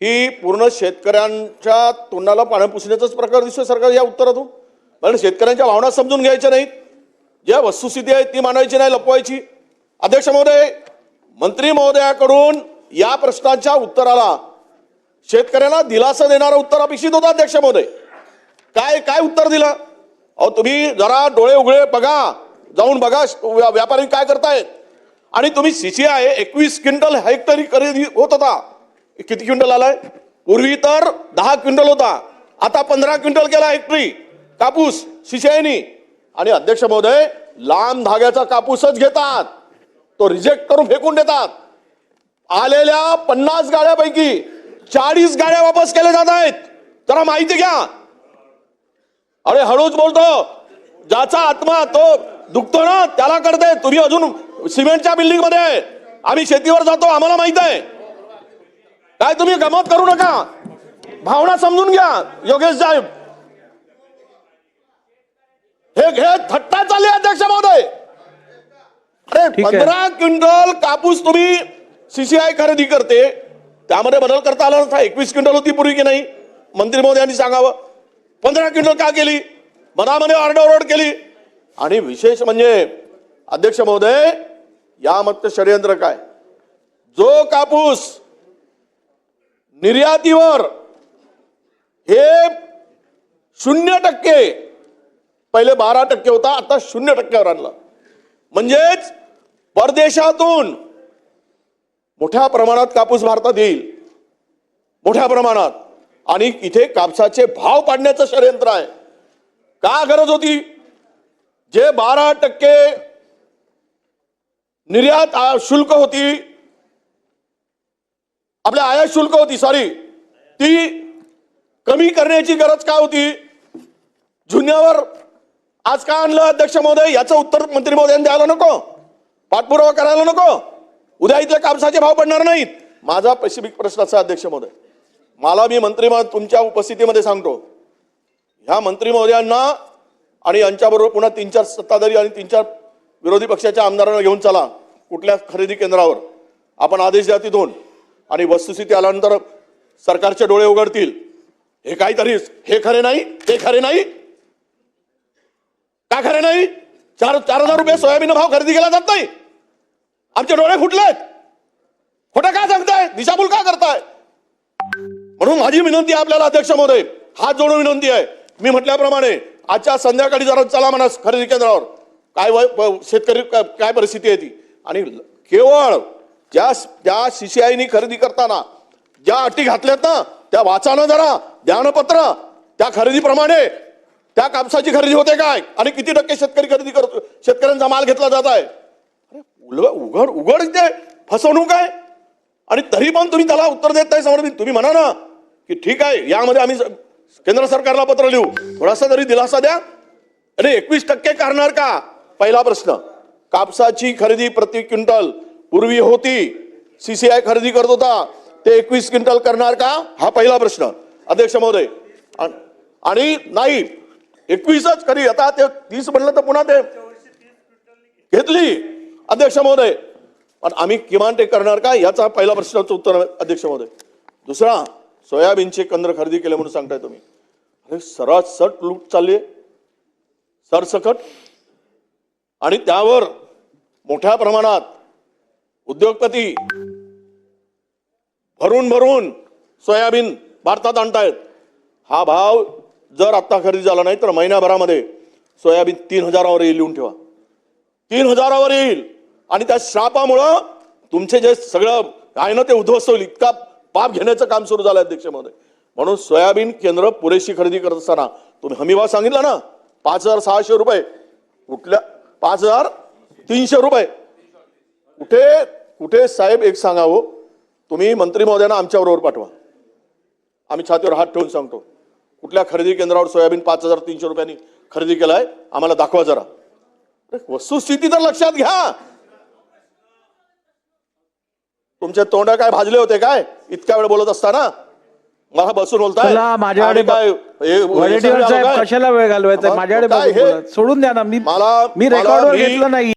ही पूर्ण शेतकऱ्यांच्या तोंडाला पाणी पुसण्याचाच प्रकार दिसतोय सरकार या उत्तरातून. कारण शेतकऱ्यांच्या भावना समजून घ्यायच्या नाहीत, ज्या वस्तुस्थिती आहे ती मांडायची नाही, लपवायची. अध्यक्ष महोदय, मंत्री महोदयाकडून या प्रश्नाच्या उत्तराला शेतकऱ्यांना दिलासा देणारं उत्तर अपेक्षित होतं. अध्यक्ष महोदय, काय काय उत्तर दिलं? अहो तुम्ही जरा डोळे उघडे बघा, जाऊन बघा व्यापारी काय करतायत. आणि तुम्ही CCI 21 क्विंटल हेक्टरी खरेदी होत होता, किती क्विंटल आलाय? पूर्वी तर 10 क्विंटल होता, आता 15 क्विंटल केला हेक्टरी कापूस CCIनी. आणि अध्यक्ष महोदय, लांब धाग्याचा कापूसच घेतात, तो रिजेक्ट करून फेकून देतात. आलेल्या 50 गाड्यापैकी 40 गाड्या वापस केल्या जात आहेत. जरा माहिती घ्या. अरे हळूच बोलतो, ज्याचा आत्मा तो दुखतो ना त्याला कळते. तुम्ही अजून सिमेंटच्या बिल्डिंग मध्ये आहे, आम्ही शेतीवर जातो, आम्हाला माहित आहे. काय तुम्ही गमत करू नका, भावना समजून घ्या. योगेश साहेब, हे थट्टा चालली अध्यक्ष महोदय. अरे 15 क्विंटल कापूस तुम्ही CCI खरेदी करते, त्यामध्ये बदल करता आला नसता. 21 क्विंटल होती पूर्वी की नाही? मंत्री महोदयांनी सांगावं. 15 क्विंटल का केली? मनामध्ये आरडाओरड केली. आणि विशेष म्हणजे अध्यक्ष महोदय, यामध्ये षडयंत्र काय? जो कापूस निर्यातीवर हे 0% पहिले 12% होता, आता 0%वर आणला. म्हणजेच परदेशातून मोठ्या प्रमाणात कापूस भारतात येईल, मोठ्या प्रमाणात. आणि इथे कापसाचे भाव पाडण्याचं षडयंत्र आहे. का गरज होती? जे 12% निर्यात शुल्क होती, आपल्या आयात शुल्क होती, सॉरी, ती कमी करण्याची गरज काय होती? जुन्यावर आज का आणलं अध्यक्ष महोदय? याचं उत्तर मंत्री महोदयांनी द्यायला नको? पाठपुरावा करायला नको? उद्या इथले कापसाचे भाव पडणार नाहीत. माझा स्पेसिफिक प्रश्न असा अध्यक्ष महोदय, मी मंत्री तुमच्या उपस्थितीमध्ये सांगतो, ह्या मंत्री महोदयांना आणि यांच्याबरोबर पुन्हा 3-4 सत्ताधारी आणि 3-4 विरोधी पक्षाच्या आमदारांना घेऊन चला कुठल्या खरेदी केंद्रावर. आपण आदेश द्या तिथून, आणि वस्तुस्थिती आल्यानंतर सरकारचे डोळे उघडतील. हे काहीतरी हे खरे नाही, ते खरे नाही. का खरे नाही? 4,000 रुपये सोयाबीन भाव खरेदी केला जात नाही. आमचे डोळे फुटलेत. खोटं का सांगताय? दिशाभूल का करताय? म्हणून माझी विनंती आहे आपल्याला अध्यक्ष महोदय, हात जोडून विनंती आहे. मी म्हटल्याप्रमाणे आजच्या संध्याकाळी जरा चला म्हणा खरेदी केंद्रावर, काय शेतकरी काय परिस्थिती आहे ती. आणि केवळ ज्या CCIनी खरेदी करताना ज्या अटी घातल्यात ना, त्या वाचानं जरा ध्यानपत्र. त्या खरेदीप्रमाणे त्या कापसाची खरेदी होते काय, आणि किती टक्के शेतकरी खरेदी करतो, शेतकऱ्यांचा माल घेतला जात आहे. उघड उघड इथे फसवणूक आहे. आणि तरी पण तुम्ही त्याला उत्तर देत नाही. समोर तुम्ही म्हणा ना की ठीक आहे, यामध्ये आम्ही केंद्र सरकारला पत्र लिहू, थोडासा तरी दिलासा द्या. अरे 21% करणार का? पहिला प्रश्न. कापसाची खरेदी प्रति क्विंटल पूर्वी होती, CCI खरेदी करत होता, ते 21 क्विंटल करणार का? हा पहिला प्रश्न अध्यक्ष महोदय. आणि नाही 21च खरी, आता ते 30 म्हणलं तर पुन्हा ते घेतली अध्यक्ष महोदय. पण आम्ही किमान ते करणार का, याचा पहिला प्रश्नाचं उत्तर अध्यक्ष महोदय. दुसरा, सोयाबीनचे केंद्र खरेदी केले म्हणून सांगताय तुम्ही. अरे सरसट लूट चालली, सरसकट. आणि त्यावर मोठ्या प्रमाणात उद्योगपती भरून भरून सोयाबीन भारतात आणतायत. हा भाव जर आता खरेदी झाला नाही तर महिन्याभरामध्ये सोयाबीन 3,000वर येईल. लिहून ठेवा, 3,000वर येईल. आणि त्या श्रापामुळं तुमचे जे सगळं आहे ना ते उद्ध्वस्त होईल. इतका पाप घेण्याचं काम सुरू झालं अध्यक्ष महोदय. म्हणून सोयाबीन केंद्र पुरेशी खरेदी करत असताना तुम्ही हमीभाव सांगितला ना 5,600 रुपये, कुठल्या 5,300 रुपये. कुठे कुठे साहेब एक सांगावं, तुम्ही मंत्री महोदयांना आमच्याबरोबर पाठवा, आम्ही छातीवर हात ठेवून सांगतो. कुठल्या खरेदी केंद्रावर सोयाबीन 5,300 रुपयांनी खरेदी केलाय आम्हाला दाखवा जरा. वस्तुस्थिती तर लक्षात घ्या. तुमचे तोंड काय भाजले होते काय इतक्या वेळ बोलत असताना? मला बसून बोलताय माझ्याकडे काय? कशाला वेळ घालवायचा? माझ्याकडे सोडून द्या ना, मी रेकॉर्डवर घेतलं नाही.